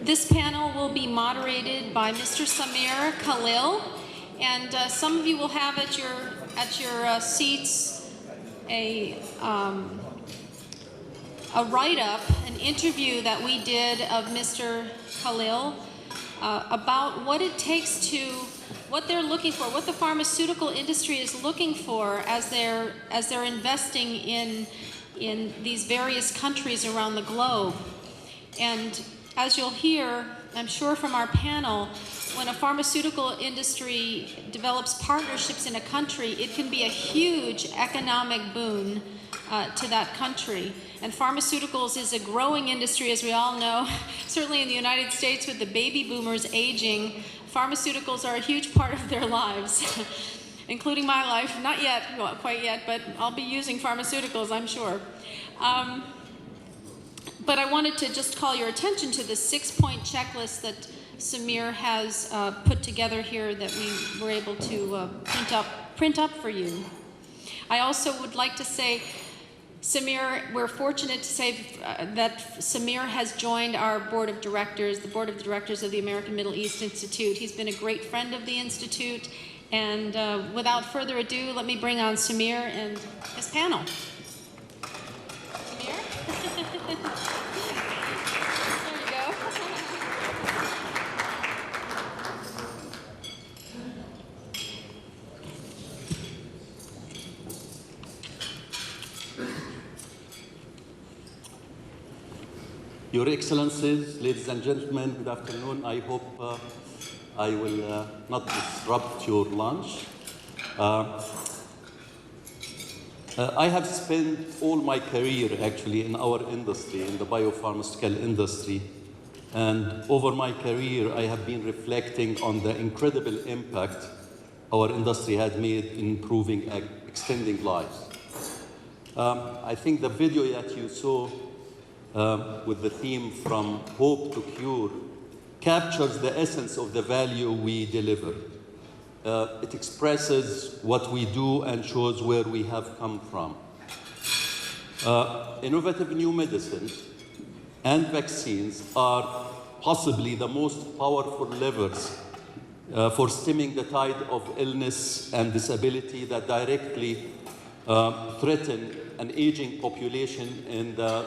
This panel will be moderated by Mr. Samir Khalil, and some of you will have at your seats a write-up, an interview that we did of Mr. Khalil about what it takes to, what they're looking for, what the pharmaceutical industry is looking for as they're investing in these various countries around the globe. And as you'll hear, I'm sure from our panel, when a pharmaceutical industry develops partnerships in a country, it can be a huge economic boon to that country. And pharmaceuticals is a growing industry, as we all know. Certainly in the United States, with the baby boomers aging, pharmaceuticals are a huge part of their lives, including my life. Not yet, well, quite yet, but I'll be using pharmaceuticals, I'm sure. But I wanted to just call your attention to the 6-point checklist that Samir has put together here that we were able to print up for you. I also would like to say, Samir, we're fortunate to say that Samir has joined our board of directors, the board of directors of the American Middle East Institute. He's been a great friend of the Institute. And without further ado, let me bring on Samir and his panel. Samir? There you go. Your Excellencies, ladies and gentlemen, good afternoon. I hope I will not disrupt your lunch. I have spent all my career actually in our industry, in the biopharmaceutical industry. And over my career, I have been reflecting on the incredible impact our industry has made in improving and extending lives. I think the video that you saw with the theme From Hope to Cure captures the essence of the value we deliver. It expresses what we do and shows where we have come from. Innovative new medicines and vaccines are possibly the most powerful levers for stemming the tide of illness and disability that directly threaten an aging population in the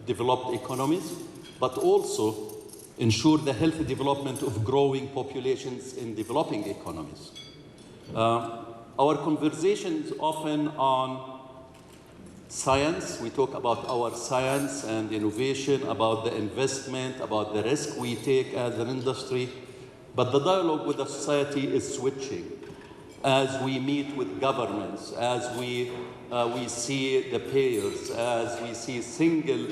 developed economies, but also ensure the healthy development of growing populations in developing economies. Our conversations often on science, we talk about our science and innovation, about the investment, about the risk we take as an industry, but the dialogue with the society is switching as we meet with governments, as we see the payers, as we see single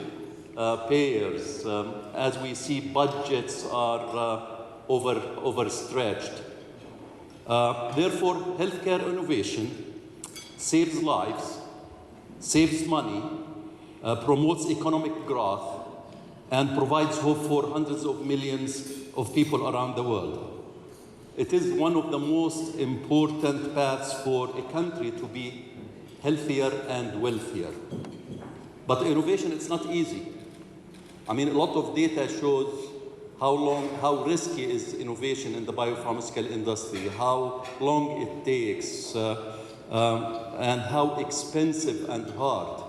payers, as we see budgets are overstretched. Therefore, healthcare innovation saves lives, saves money, promotes economic growth, and provides hope for hundreds of millions of people around the world. It is one of the most important paths for a country to be healthier and wealthier. But innovation, it's not easy. I mean, a lot of data shows how risky is innovation in the biopharmaceutical industry, how long it takes, and how expensive and hard.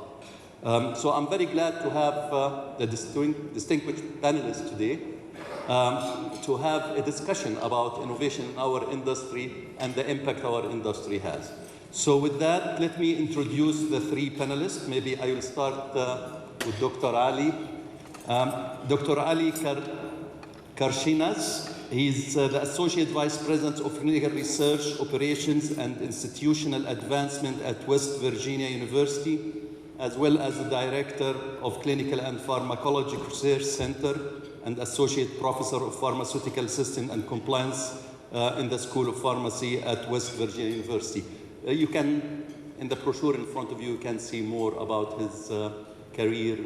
So I'm very glad to have the distinguished panelists today to have a discussion about innovation in our industry and the impact our industry has. So with that, let me introduce the three panelists. Maybe I will start with Dr. Allie. Dr. Allie Karshenas, he's the Associate Vice President of Clinical Research, Operations and Institutional Advancement at West Virginia University, as well as the Director of Clinical and Pharmacologic Research Center and Associate Professor of Pharmaceutical System and Compliance in the School of Pharmacy at West Virginia University. You can, in the brochure in front of you, you can see more about his career,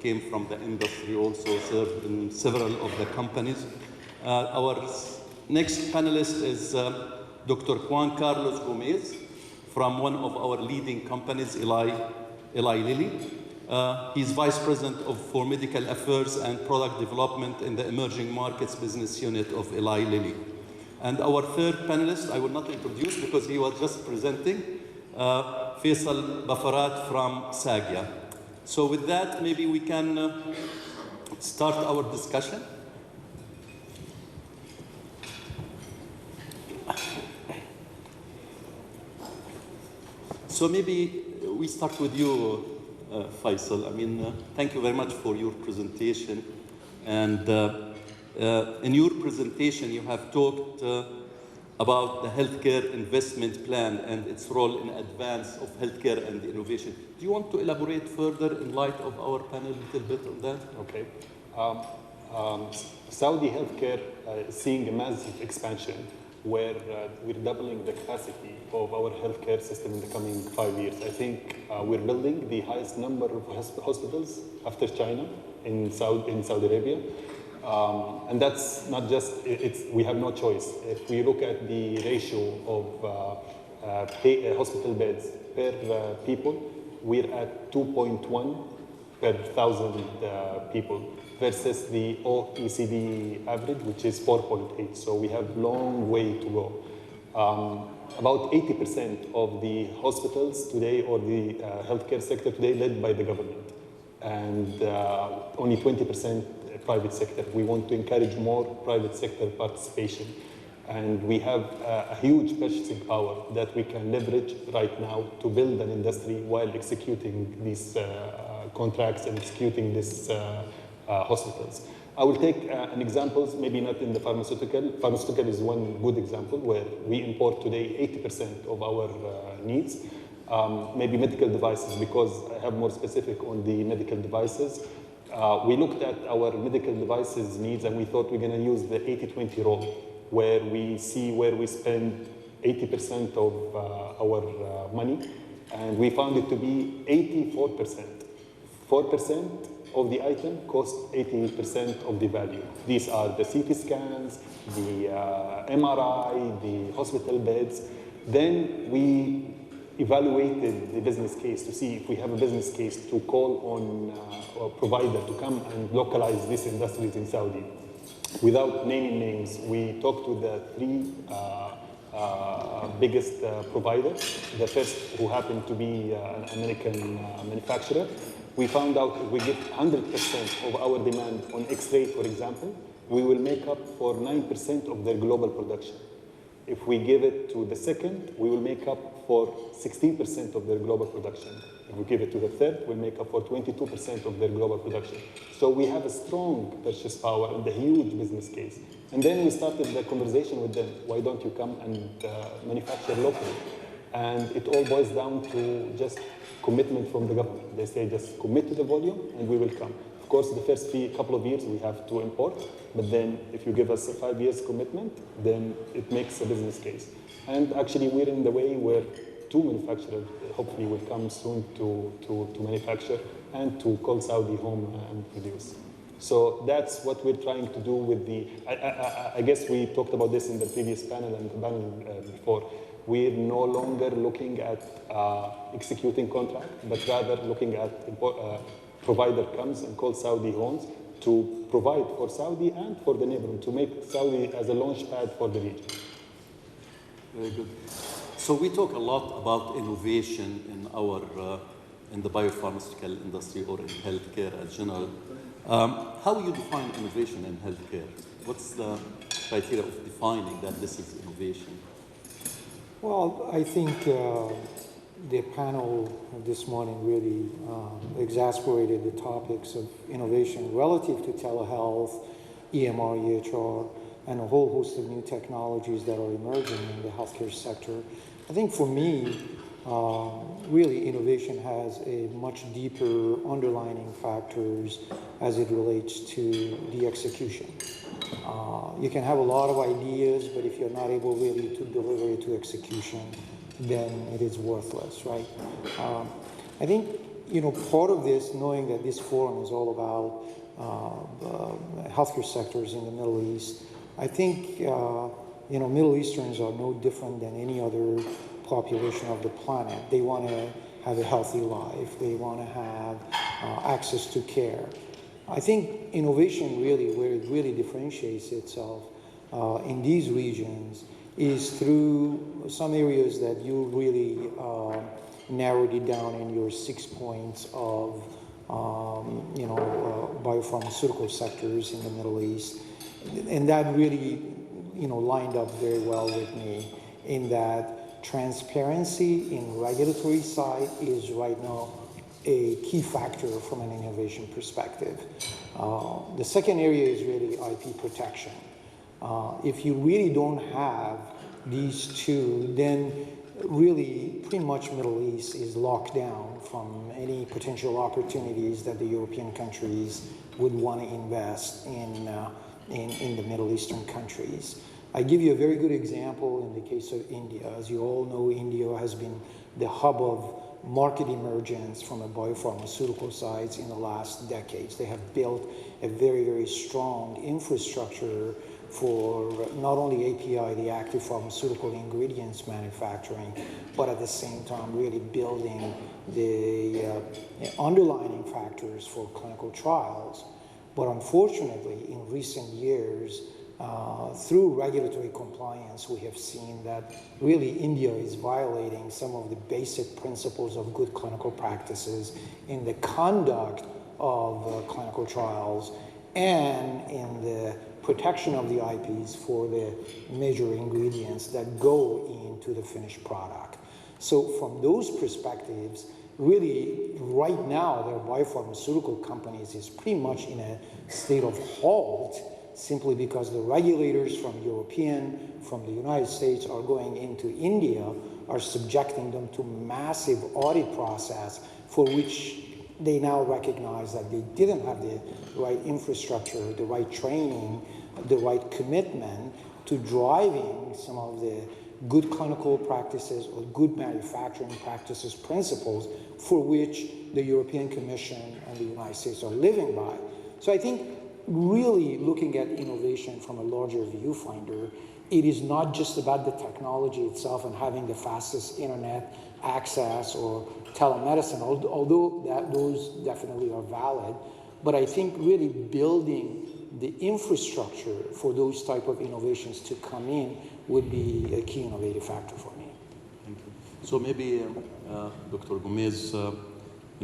came from the industry, also served in several of the companies. Our next panelist is Dr. Juan Carlos Gomez from one of our leading companies, Lilly. He's Vice President for Medical Affairs and Product Development in the Emerging Markets Business Unit of Eli Lilly. And our third panelist, I will not introduce because he was just presenting, Faisal Bafarat from SAGIA. So with that, maybe we can start our discussion. So maybe we start with you, Faisal. I mean, thank you very much for your presentation. And in your presentation, you have talked about the healthcare investment plan and its role in advance of healthcare and innovation. Do you want to elaborate further in light of our panel a little bit on that? Okay. Saudi healthcare is seeing a massive expansion where we're doubling the capacity of our healthcare system in the coming 5 years. I think we're building the highest number of hospitals after China in Saudi Arabia. And that's not just, we have no choice. If we look at the ratio of hospital beds per people, we're at 2.1 per 1,000 people versus the OECD average, which is 4.8. So we have a long way to go. About 80% of the hospitals today or the healthcare sector today led by the government, and only 20% private sector. We want to encourage more private sector participation. And we have a huge purchasing power that we can leverage right now to build an industry while executing these contracts and executing these hospitals. I will take an example, maybe not in the pharmaceutical. Pharmaceutical is one good example where we import today 80% of our needs. Maybe medical devices, because I have more specific on the medical devices. We looked at our medical devices needs and we thought we're going to use the 80-20 rule, where we see where we spend 80% of our money, and we found it to be 84%. 4% of the item cost 80% of the value. These are the CT scans, the MRI, the hospital beds. Then we evaluated the business case to see if we have a business case to call on a provider to come and localize these industries in Saudi. Without naming names, we talked to the three biggest providers. The first, who happened to be an American manufacturer. We found out if we give 100% of our demand on X-ray, for example, we will make up for 9% of their global production. If we give it to the second, we will make up for 16% of their global production. If we give it to the third, we'll make up for 22% of their global production. So we have a strong purchase power and a huge business case. And then we started the conversation with them. Why don't you come and manufacture locally? And it all boils down to just commitment from the government. They say just commit to the volume and we will come. Of course, the first couple of years we have to import, but then if you give us a 5 years commitment, then it makes a business case. And actually we're in the way where 2 manufacturers hopefully will come soon to manufacture and to call Saudi home and produce. So that's what we're trying to do with the, I guess we talked about this in the previous panel and the panel before. We're no longer looking at executing contract, but rather looking at provider comes and calls Saudi homes to provide for Saudi and for the neighborhood, to make Saudi as a launch pad for the region. Very good. So we talk a lot about innovation in our in the biopharmaceutical industry or in healthcare in general. How do you define innovation in healthcare? What's the criteria of defining that this is innovation? Well, I think the panel this morning really exasperated the topics of innovation relative to telehealth, EMR, EHR, and a whole host of new technologies that are emerging in the healthcare sector. I think for me, really innovation has a much deeper underlining factors as it relates to the execution. You can have a lot of ideas, but if you're not able really to deliver it to execution, then it is worthless, right? I think, part of this, knowing that this forum is all about healthcare sectors in the Middle East, I think, Middle Easterns are no different than any other population of the planet. They want to have a healthy life. They want to have access to care. I think innovation really, where it really differentiates itself in these regions is through some areas that you really narrowed it down in your 6 points of biopharmaceutical sectors in the Middle East. And that really, lined up very well with me in that transparency in regulatory side is right now a key factor from an innovation perspective. The second area is really IP protection. If you really don't have these two, then really pretty much Middle East is locked down from any potential opportunities that the European countries would want to invest in the Middle Eastern countries. I give you a very good example in the case of India. As you all know, India has been the hub of market emergence from a biopharmaceutical side in the last decades. They have built a very, very strong infrastructure for not only API, the active pharmaceutical ingredients manufacturing, but at the same time really building the underlying factors for clinical trials. But unfortunately, in recent years, through regulatory compliance, we have seen that really India is violating some of the basic principles of good clinical practices in the conduct of clinical trials and in the protection of the IPs for the major ingredients that go into the finished product. So from those perspectives, really right now, their biopharmaceutical companies is pretty much in a state of halt simply because the regulators from European, from the United States are going into India, are subjecting them to massive audit process for which they now recognize that they didn't have the right infrastructure, the right training, the right commitment to driving some of the good clinical practices or good manufacturing practices principles for which the European Commission and the United States are living by. So I think really looking at innovation from a larger viewfinder, it is not just about the technology itself and having the fastest internet access or telemedicine, although those definitely are valid. But I think really building the infrastructure for those type of innovations to come in would be a key innovative factor for me. Thank you. So maybe, Dr. Gomez,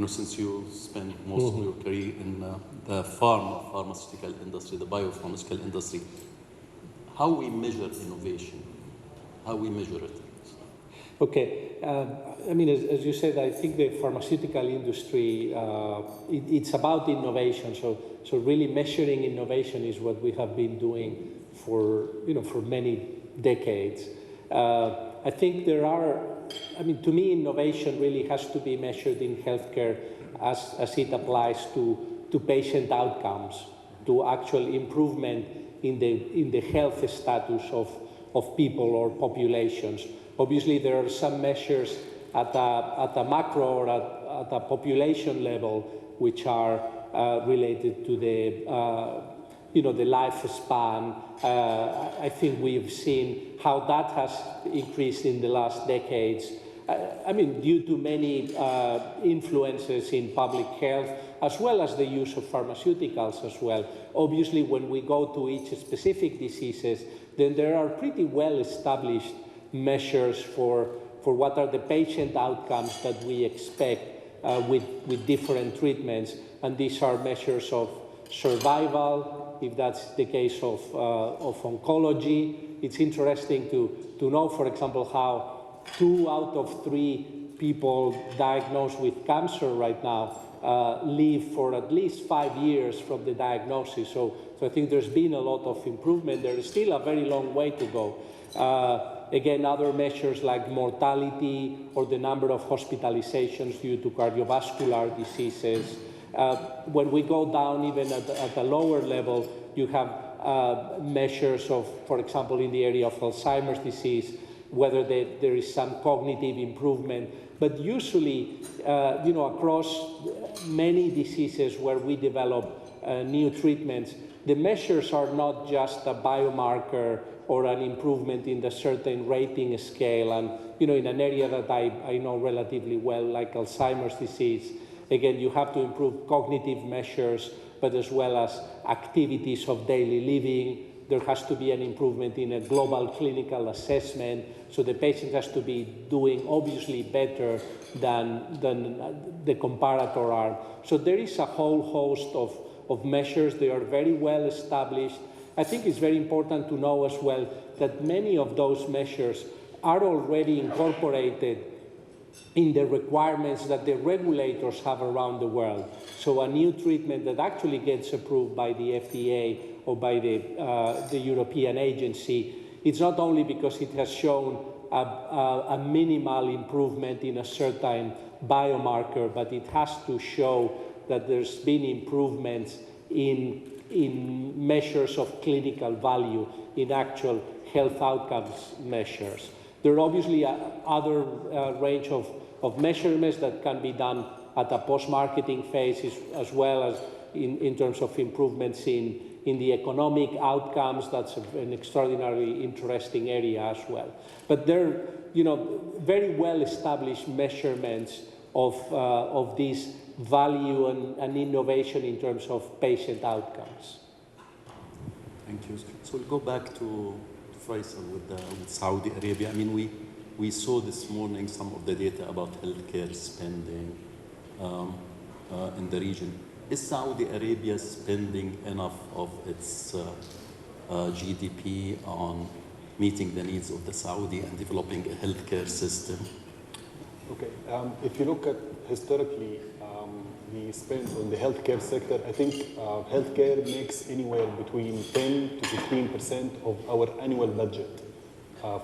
since you spent most of your career in the pharmaceutical industry, the biopharmaceutical industry, how we measure innovation, how we measure it? Okay, as you said, I think the pharmaceutical industry, it's about innovation. So really measuring innovation is what we have been doing for many decades. I think to me, innovation really has to be measured in healthcare as it applies to patient outcomes, to actual improvement in the health status of people or populations. Obviously, there are some measures at a macro or at a population level which are related to the lifespan. I think we've seen how that has increased in the last decades. Due to many influences in public health, as well as the use of pharmaceuticals as well. Obviously, when we go to each specific diseases, then there are pretty well established measures for what are the patient outcomes that we expect with different treatments. And these are measures of survival, if that's the case of oncology. It's interesting to know, for example, how 2 out of 3 people diagnosed with cancer right now live for at least 5 years from the diagnosis. So I think there's been a lot of improvement. There is still a very long way to go. Again, other measures like mortality or the number of hospitalizations due to cardiovascular diseases. When we go down even at a lower level, you have measures of, for example, in the area of Alzheimer's disease, whether there is some cognitive improvement. But usually, across many diseases where we develop new treatments, the measures are not just a biomarker or an improvement in the certain rating scale. And, in an area that I know relatively well, like Alzheimer's disease, Again, you have to improve cognitive measures, but as well as activities of daily living. There has to be an improvement in a global clinical assessment, so the patient has to be doing obviously better than the comparator arm. So there is a whole host of measures. They are very well established. I think it's very important to know as well that many of those measures are already incorporated in the requirements that the regulators have around the world. So a new treatment that actually gets approved by the FDA or by the European agency, it's not only because it has shown a minimal improvement in a certain biomarker, but it has to show that there's been improvements in measures of clinical value, in actual health outcomes measures. There are obviously other range of measurements that can be done at the post-marketing phase, as well as in terms of improvements in the economic outcomes. That's an extraordinarily interesting area as well. But there are, very well-established measurements of this value and innovation in terms of patient outcomes. Thank you. So we'll go back to Faisal with Saudi Arabia. I mean, we saw this morning some of the data about healthcare spending in the region. Is Saudi Arabia spending enough of its GDP on meeting the needs of the Saudi and developing a healthcare system? Okay, if you look at historically the spend on the healthcare sector, I think healthcare makes anywhere between 10 to 15% of our annual budget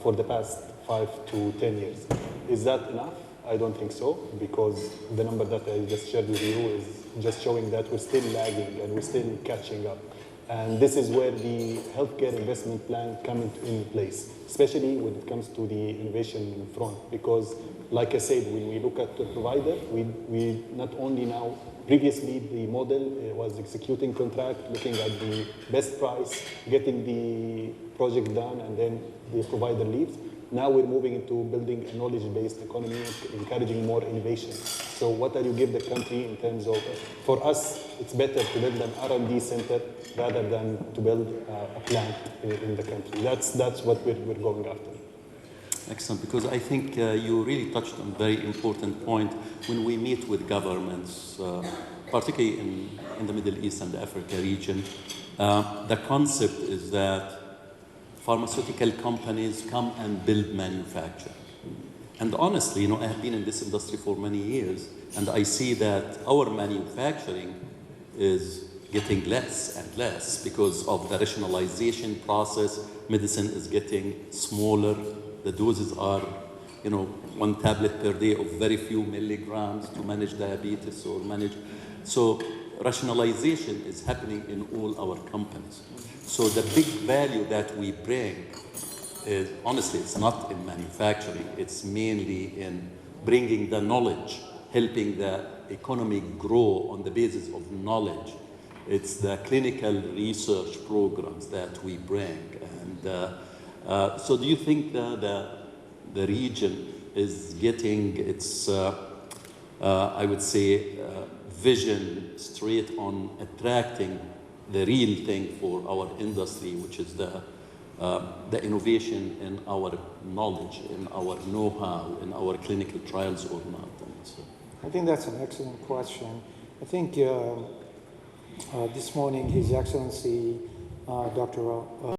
for the past 5 to 10 years. Is that enough? I don't think so, because the number that I just shared with you is just showing that we're still lagging and we're still catching up. And this is where the healthcare investment plan comes in place, especially when it comes to the innovation front. Because, like I said, when we look at the provider, we not only now, previously the model was executing contract, looking at the best price, getting the project done, and then the provider leaves. Now we're moving into building a knowledge-based economy, encouraging more innovation. So what do you give the country in terms of, for us, it's better to build an R&D center rather than to build a plant in the country. That's what we're going after. Excellent, because I think you really touched on a very important point. When we meet with governments, particularly in the Middle East and Africa region, the concept is that pharmaceutical companies come and build manufacturing. And honestly, I have been in this industry for many years, and I see that our manufacturing is getting less and less because of the rationalization process. Medicine is getting smaller. The doses are, 1 tablet per day of very few milligrams to manage diabetes or manage. So rationalization is happening in all our companies. So the big value that we bring is, honestly, it's not in manufacturing. It's mainly in bringing the knowledge, helping the economy grow on the basis of knowledge. It's the clinical research programs that we bring. And so do you think the region is getting its, I would say, vision straight on attracting the real thing for our industry, which is the innovation in our knowledge, in our know-how, in our clinical trials or not? So. I think that's an excellent question. I think this morning His Excellency Dr.